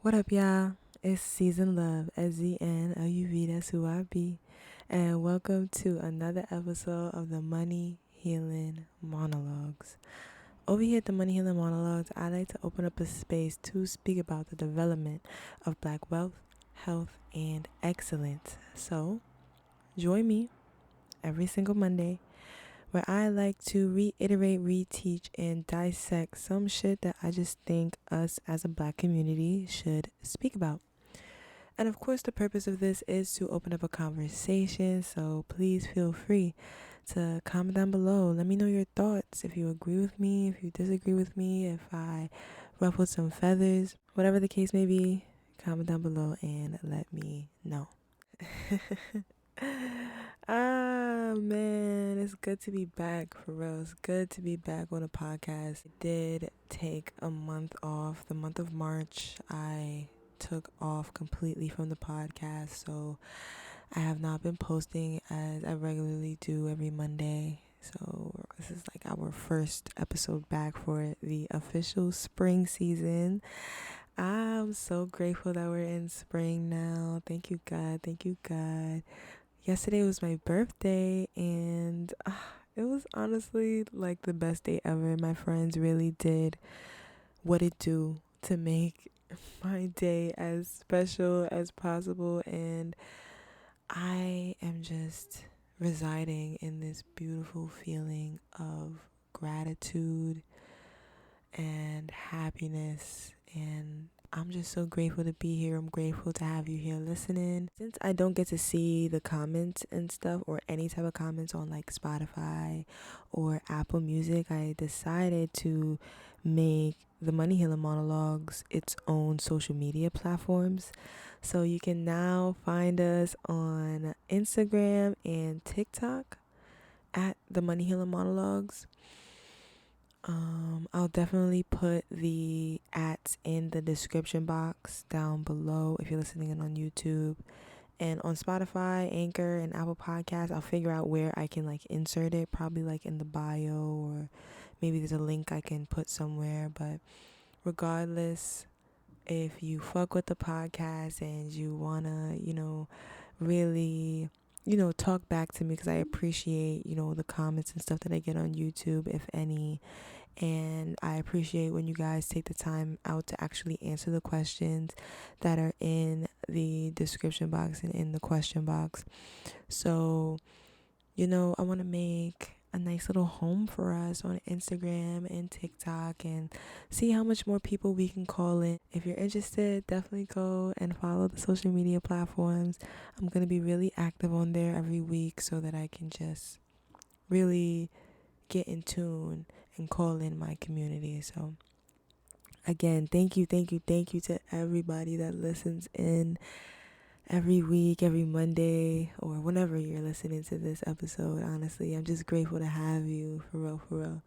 What up, y'all? It's Season Love, SZNLUV, that's who I be. And welcome to another episode of the Money Healing Monologues. Over here at the Money Healing Monologues, I like to open up a space to speak about the development of Black wealth, health, and excellence. So, join me every single Monday where I like to reiterate, reteach, and dissect some shit that I just think us as a Black community should speak about. And of course, the purpose of this is to open up a conversation, so please feel free to comment down below. Let me know your thoughts, if you agree with me, if you disagree with me, if I ruffled some feathers, whatever the case may be, comment down below and let me know. Man, it's good to be back, for real. It's good to be back on a podcast. I did take a month off. The month of March, I took off completely from the podcast, so I have not been posting as I regularly do every Monday. So this is like our first episode back for the official spring season. I'm so grateful that we're in spring now. Thank you, God. Thank you, God. Yesterday was my birthday, and it was honestly like the best day ever. My friends really did what it do to make my day as special as possible, and I am just residing in this beautiful feeling of gratitude and happiness, and I'm just so grateful to be here. I'm grateful to have you here listening. Since I don't get to see the comments and stuff, or any type of comments on like Spotify or Apple Music, I decided to make the Money Healing Monologues its own social media platforms. So you can now find us on Instagram and TikTok at the Money Healing Monologues. I'll definitely put the @ in the description box down below if you're listening in on YouTube. And on Spotify, Anchor, and Apple Podcasts, I'll figure out where I can like insert it, probably like in the bio, or maybe there's a link I can put somewhere. But regardless, if you fuck with the podcast and you wanna, really, talk back to me, because I appreciate, the comments and stuff that I get on YouTube, if any. And I appreciate when you guys take the time out to actually answer the questions that are in the description box and in the question box. So, I want to make a nice little home for us on Instagram and TikTok, and see how much more people we can call in. If you're interested, definitely go and follow the social media platforms. I'm going to be really active on there every week so that I can just really get in tune and call in my community. So again, thank you to everybody that listens in every week, every Monday, or whenever you're listening to this episode. Honestly, I'm just grateful to have you, for real.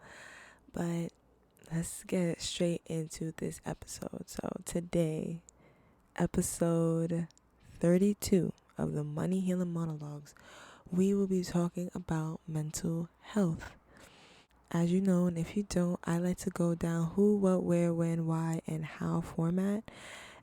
But let's get straight into this episode. So today, episode 32 of the Money Healing Monologues, we will be talking about mental health. As you know, and if you don't, I like to go down who, what, where, when, why, and how format.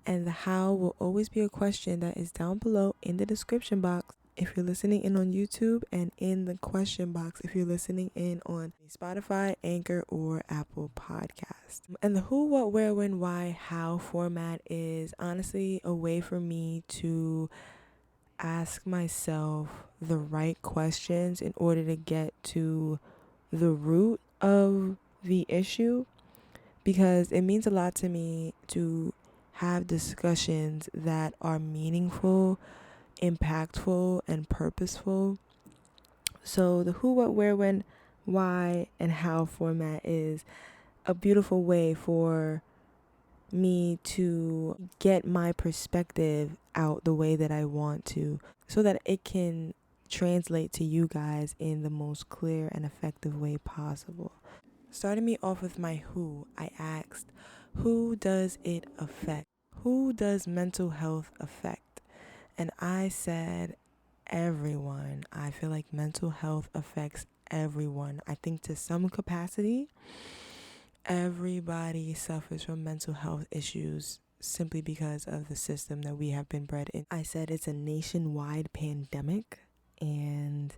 And the how will always be a question that is down below in the description box if you're listening in on YouTube, and in the question box if you're listening in on Spotify, Anchor, or Apple Podcasts. And the who, what, where, when, why, how format is honestly a way for me to ask myself the right questions in order to get to the root of the issue, because it means a lot to me to have discussions that are meaningful, impactful, and purposeful. So the who, what, where, when, why, and how format is a beautiful way for me to get my perspective out the way that I want to, so that it can translate to you guys in the most clear and effective way possible. Starting me off with my who, I asked, who does it affect? Who does mental health affect? And I said, everyone. I feel like mental health affects everyone. I think to some capacity, everybody suffers from mental health issues simply because of the system that we have been bred in. I said it's a nationwide pandemic, and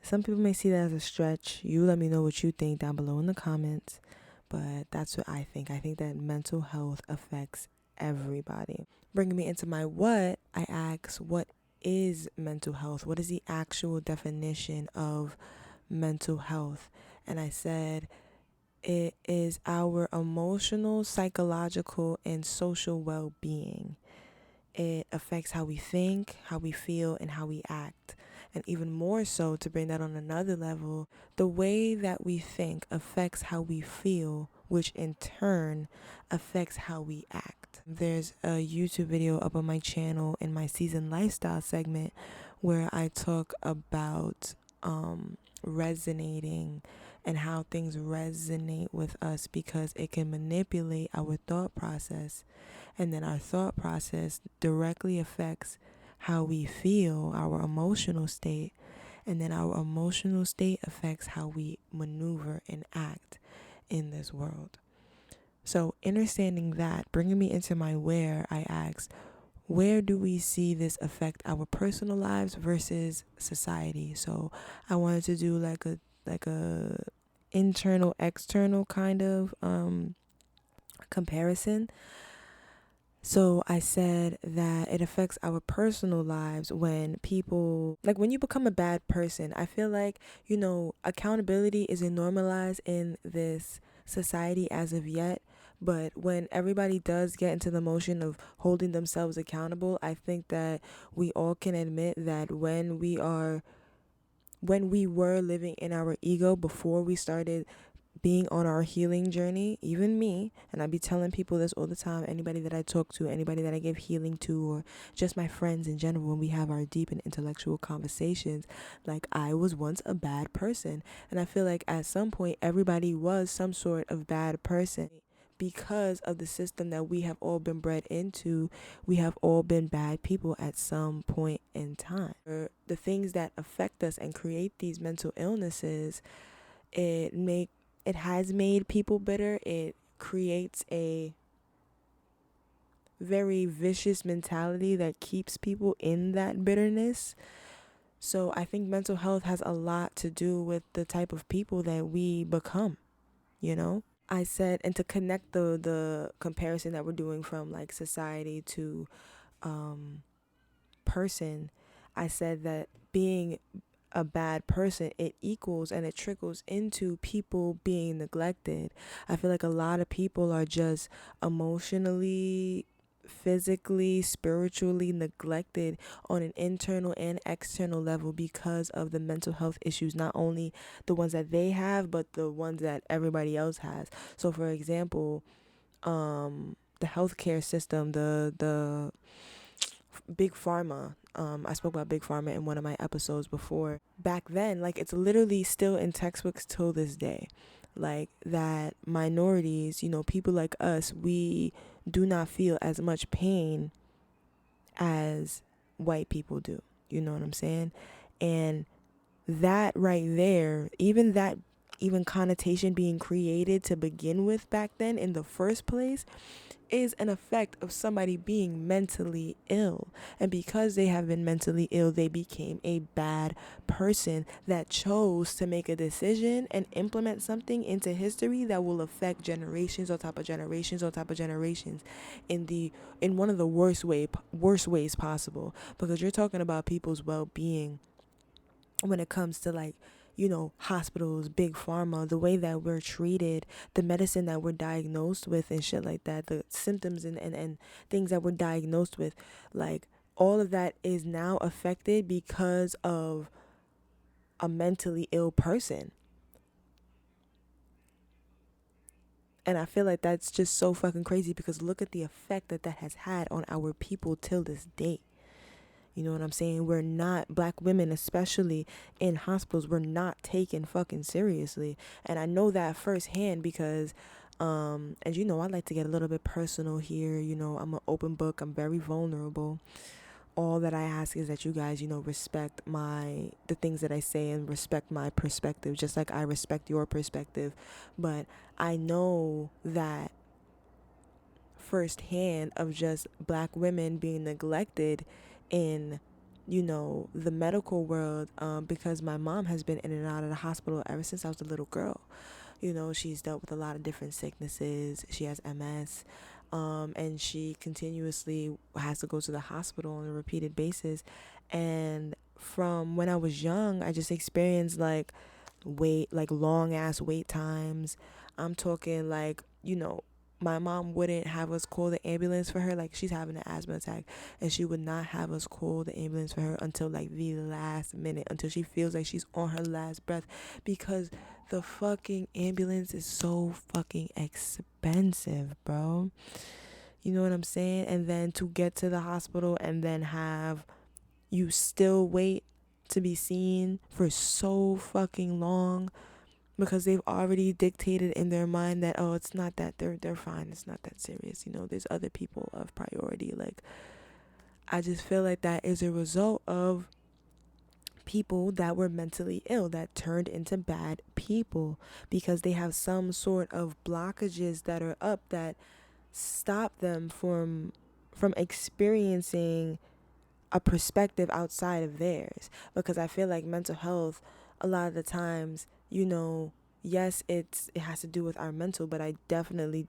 some people may see that as a stretch. You let me know what you think down below in the comments, but that's what I think. I think that mental health affects everybody. Bringing me into my what, I ask, what is mental health? What is the actual definition of mental health? And I said, it is our emotional, psychological, and social well-being. It affects how we think, how we feel, and how we act. And even more so, to bring that on another level, the way that we think affects how we feel, which in turn affects how we act. There's a YouTube video up on my channel in my season lifestyle segment where I talk about resonating and how things resonate with us, because it can manipulate our thought process, and then our thought process directly affects how we feel, our emotional state, and then our emotional state affects how we maneuver and act in this world. So understanding that, bringing me into my where, I asked, where do we see this affect our personal lives versus society? So I wanted to do like a internal external kind of comparison. So I said that it affects our personal lives when people, like when you become a bad person. I feel like, accountability isn't normalized in this society as of yet. But when everybody does get into the motion of holding themselves accountable, I think that we all can admit that when we were living in our ego before we started being on our healing journey, even me, and I be telling people this all the time, anybody that I talk to, anybody that I give healing to, or just my friends in general, when we have our deep and intellectual conversations, like I was once a bad person. And I feel like at some point everybody was some sort of bad person. Because of the system that we have all been bred into, we have all been bad people at some point in time. The things that affect us and create these mental illnesses, it has made people bitter. It creates a very vicious mentality that keeps people in that bitterness. So I think mental health has a lot to do with the type of people that we become, I said, and to connect the comparison that we're doing from like society to person, I said that being a bad person, it equals and it trickles into people being neglected. I feel like a lot of people are just emotionally, physically, spiritually neglected on an internal and external level because of the mental health issues, not only the ones that they have, but the ones that everybody else has. So for example, the healthcare system, the big pharma. I spoke about big pharma in one of my episodes before. Back then, like, it's literally still in textbooks till this day, like that minorities, people like us, we do not feel as much pain as white people do. You know what I'm saying? And that right there, even connotation being created to begin with back then in the first place, is an effect of somebody being mentally ill. And because they have been mentally ill, they became a bad person that chose to make a decision and implement something into history that will affect generations on top of generations on top of generations in one of the worst ways possible. Because you're talking about people's well-being when it comes to, like, hospitals, big pharma, the way that we're treated, the medicine that we're diagnosed with and shit like that, the symptoms and things that we're diagnosed with, like, all of that is now affected because of a mentally ill person. And I feel like that's just so fucking crazy, because look at the effect that has had on our people till this day. You know what I'm saying? We're not, black women, especially in hospitals, we're not taken fucking seriously. And I know that firsthand because, and I like to get a little bit personal here. I'm an open book. I'm very vulnerable. All that I ask is that you guys, respect the things that I say and respect my perspective, just like I respect your perspective. But I know that firsthand of just black women being neglected in, the medical world, because my mom has been in and out of the hospital ever since I was a little girl. She's dealt with a lot of different sicknesses. She has MS, and she continuously has to go to the hospital on a repeated basis. And from when I was young, I just experienced like long ass wait times. I'm talking like, my mom wouldn't have us call the ambulance for her. Like, she's having an asthma attack, and she would not have us call the ambulance for her until like the last minute, until she feels like she's on her last breath, because the fucking ambulance is so fucking expensive, bro. You know what I'm saying? And then to get to the hospital and then have you still wait to be seen for so fucking long, because they've already dictated in their mind that, oh, it's not that, they're fine, it's not that serious, there's other people of priority. Like, I just feel like that is a result of people that were mentally ill that turned into bad people, because they have some sort of blockages that are up that stop them from experiencing a perspective outside of theirs. Because I feel like mental health, a lot of the times, yes, it has to do with our mental, but I definitely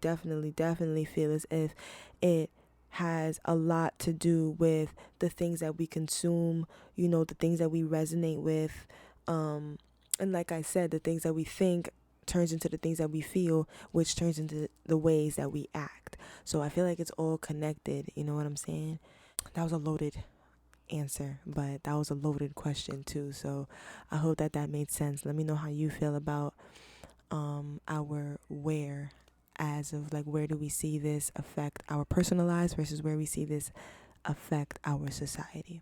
feel as if it has a lot to do with the things that we consume, the things that we resonate with, and like I said, the things that we think turns into the things that we feel, which turns into the ways that we act. So I feel like it's all connected. You know what I'm saying? That was a loaded answer, but that was a loaded question too. So I hope that made sense. Let me know how you feel about our where, as of like, where do we see this affect our personal lives versus where we see this affect our society.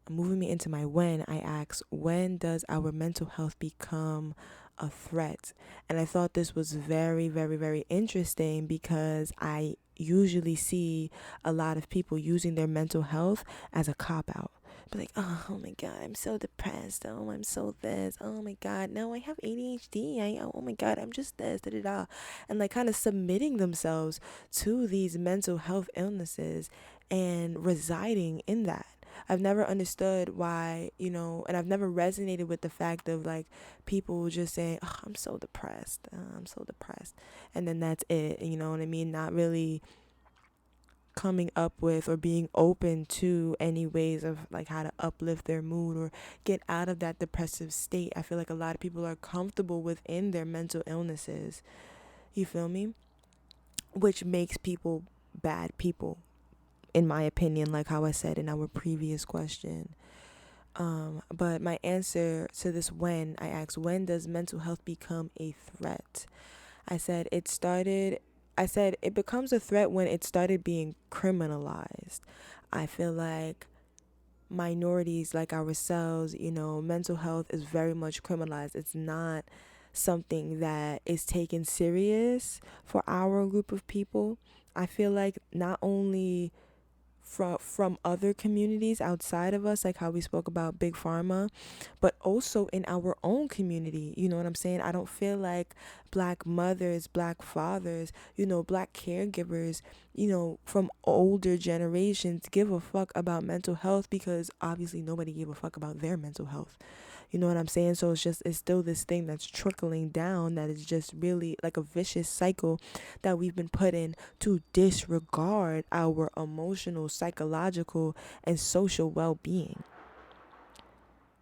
Moving me into my when, I ask, when does our mental health become a threat? And I thought this was very, very, very interesting, because I usually see a lot of people using their mental health as a cop-out. But like, oh my God, I'm so depressed. Oh, I'm so this. Oh my God, no, I have ADHD. Oh my God, I'm just this, da da da. And like kind of submitting themselves to these mental health illnesses and residing in that. I've never understood why, and I've never resonated with the fact of like people just saying, oh, I'm so depressed. I'm so depressed. And then that's it. You know what I mean? Not really coming up with or being open to any ways of like how to uplift their mood or get out of that depressive state. I feel like a lot of people are comfortable within their mental illnesses. You feel me? Which makes people bad people, in my opinion, like how I said in our previous question. But my answer to this, when I asked, when does mental health become a threat? I said it becomes a threat when it started being criminalized. I feel like minorities like ourselves, mental health is very much criminalized. It's not something that is taken serious for our group of people. I feel like not only from other communities outside of us, like how we spoke about big pharma, but also in our own community. You know what I'm saying? I don't feel like black mothers, black fathers, black caregivers, from older generations give a fuck about mental health, because obviously nobody gave a fuck about their mental health. You know what I'm saying? So it's still this thing that's trickling down, that is just really like a vicious cycle that we've been put in, to disregard our emotional, psychological, and social well-being.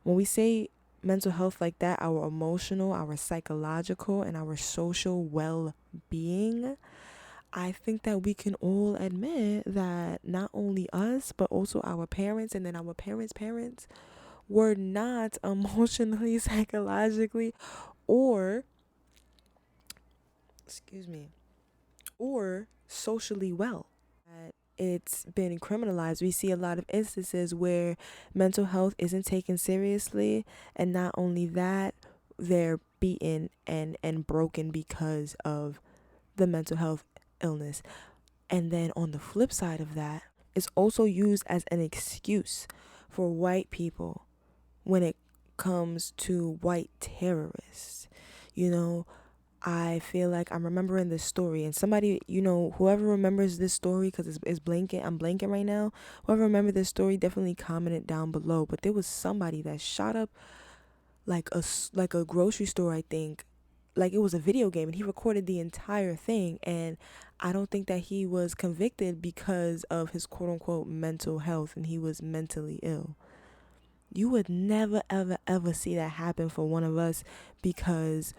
When we say mental health like that, our emotional, our psychological, and our social well-being, I think that we can all admit that not only us, but also our parents, and then our parents' parents, were not emotionally, psychologically, or or socially well. It's been criminalized. We see a lot of instances where mental health isn't taken seriously, and not only that, they're beaten and broken because of the mental health illness. And then on the flip side of that, it's also used as an excuse for white people when it comes to white terrorists. I feel like I'm remembering this story, and somebody, whoever remembers this story, because it's blanking, I'm blanking right now. Whoever remember this story, definitely comment it down below. But there was somebody that shot up like a grocery store, I think, like it was a video game, and he recorded the entire thing. And I don't think that he was convicted because of his quote unquote mental health, and he was mentally ill. You would never ever ever see that happen for one of us, because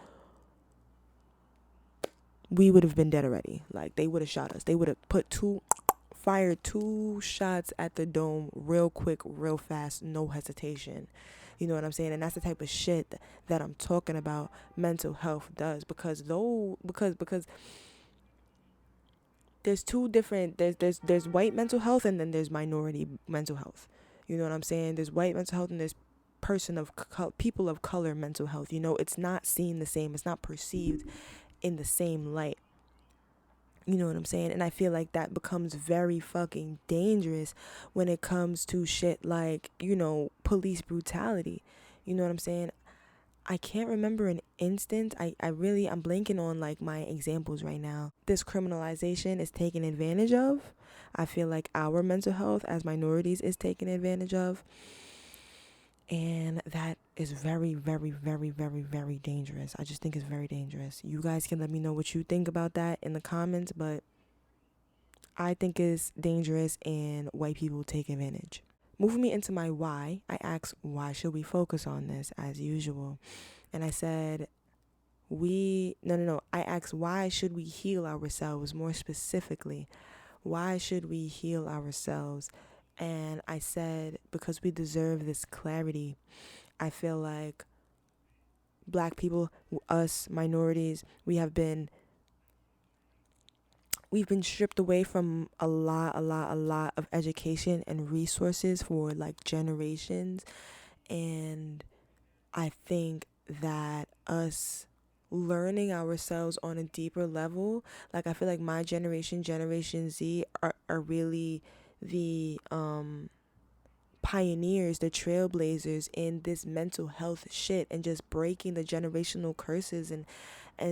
we would have been dead already. Like, they would have shot us. They would have fired 2 shots at the dome real quick, real fast, no hesitation. You know what I'm saying? And that's the type of shit that I'm talking about mental health does. Because there's two different, there's white mental health, and then there's minority mental health. You know what I'm saying? There's white mental health, and there's people of color mental health. It's not seen the same. It's not perceived in the same light. You know what I'm saying? And I feel like that becomes very fucking dangerous when it comes to shit like, police brutality. You know what I'm saying? I can't remember an instance. I'm blanking on like my examples right now. This criminalization is taken advantage of. I feel like our mental health as minorities is taken advantage of. And that is very, very, very, very, very dangerous. I just think it's very dangerous. You guys can let me know what you think about that in the comments, but I think it's dangerous and white people take advantage. Moving me into my why, I asked, why should we focus on this as usual? And I said, I asked, why should we heal ourselves? More specifically, why should we heal ourselves? And I said, because we deserve this clarity. I feel like Black people, us minorities, we've been stripped away from a lot of education and resources for like generations. And I think that us learning ourselves on a deeper level, like I feel like my generation Z are really the pioneers, the trailblazers in this mental health shit, and just breaking the generational curses, and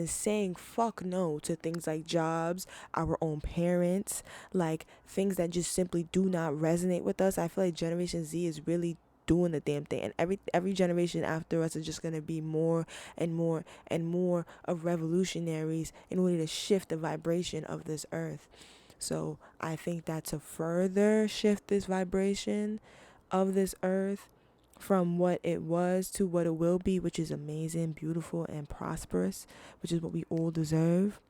saying fuck no to things like jobs, our own parents, like things that just simply do not resonate with us. I feel like Generation Z is really doing the damn thing, and every generation after us is just going to be more and more and more of revolutionaries in order to shift the vibration of this earth. So I think that to further shift this vibration of this earth from what it was to what it will be, which is amazing, beautiful, and prosperous, which is what we all deserve,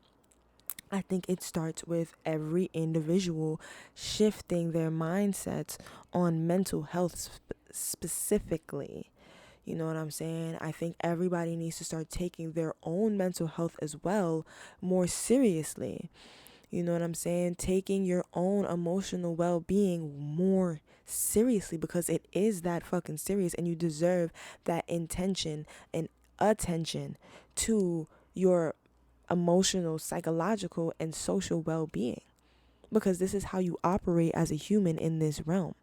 I think it starts with every individual shifting their mindsets on mental health specifically. You know what I'm saying? I think everybody needs to start taking their own mental health as well more seriously. You know what I'm saying? Taking your own emotional well-being more seriously, because it is that fucking serious, and you deserve that intention and attention to your emotional, psychological, and social well-being, because this is how you operate as a human in this realm.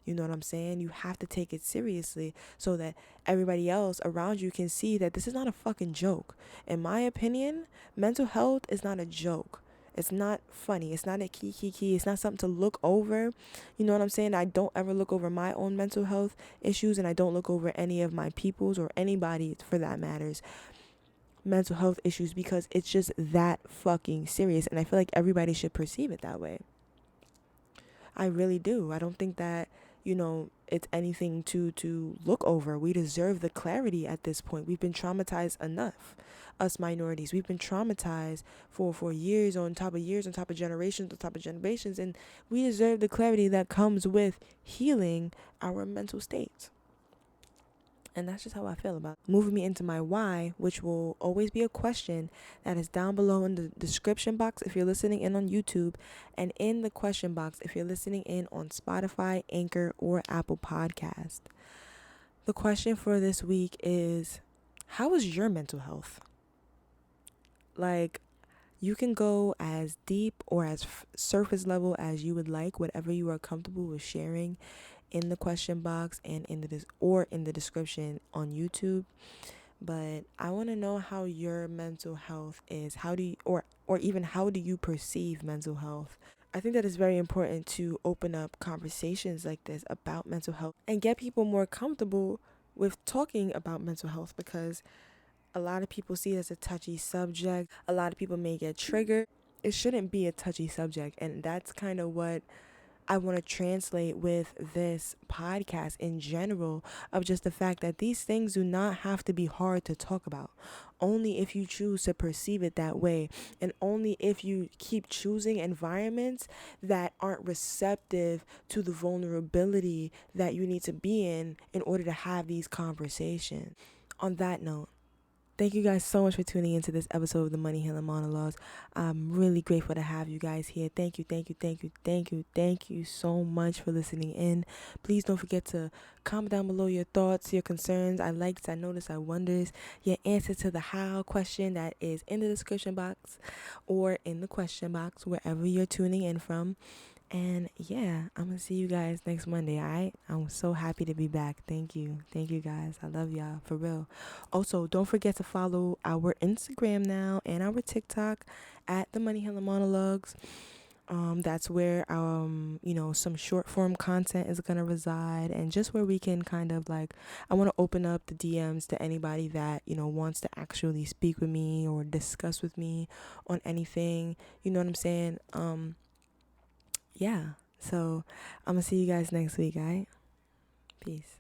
You know what I'm saying? You have to take it seriously so that everybody else around you can see that this is not a fucking joke. In my opinion, mental health is not a joke. It's not funny. It's not a key. It's not something to look over. You know what I'm saying? I don't ever look over my own mental health issues, and I don't look over any of my people's, or anybody for that matters, mental health issues, because it's just that fucking serious. And I feel like everybody should perceive it that way. I really do. I don't think that, it's anything to look over. We deserve the clarity at this point. We've been traumatized enough. Us minorities, we've been traumatized for years on top of years, on top of generations, on top of generations, and we deserve the clarity that comes with healing our mental states. And that's just how I feel about it. Moving me into my why, which will always be a question that is down below in the description box if you're listening in on YouTube, and in the question box if you're listening in on Spotify, Anchor, or Apple Podcast. The question for this week is, how is your mental health? Like, you can go as deep or as surface level as you would like, whatever you are comfortable with sharing in the question box and in the description on YouTube. but I want to know how your mental health is. How do you, or even how do you perceive mental health? I think that it's very important to open up conversations like this about mental health and get people more comfortable with talking about mental health, because a lot of people see it as a touchy subject. A lot of people may get triggered. It shouldn't be a touchy subject, and that's kind of what I want to translate with this podcast in general, of just the fact that these things do not have to be hard to talk about. Only if you choose to perceive it that way, and only if you keep choosing environments that aren't receptive to the vulnerability that you need to be in order to have these conversations. On that note, thank you guys so much for tuning into this episode of the Money Healing Monologues. I'm really grateful to have you guys here. Thank you, thank you, thank you, thank you, thank you so much for listening in. Please don't forget to comment down below your thoughts, your concerns, I likes, I notice, I wonders, your answer to the how question that is in the description box or in the question box, wherever you're tuning in from. And yeah, I'm going to see you guys next Monday, all right? I'm so happy to be back. Thank you. Thank you, guys. I love y'all, for real. Also, don't forget to follow our Instagram now and our TikTok at the Money Healing Monologues. That's where, some short form content is going to reside, and just where we can kind of like, I want to open up the DMs to anybody that, wants to actually speak with me or discuss with me on anything. You know what I'm saying? Yeah. So I'm going to see you guys next week, all right? Peace.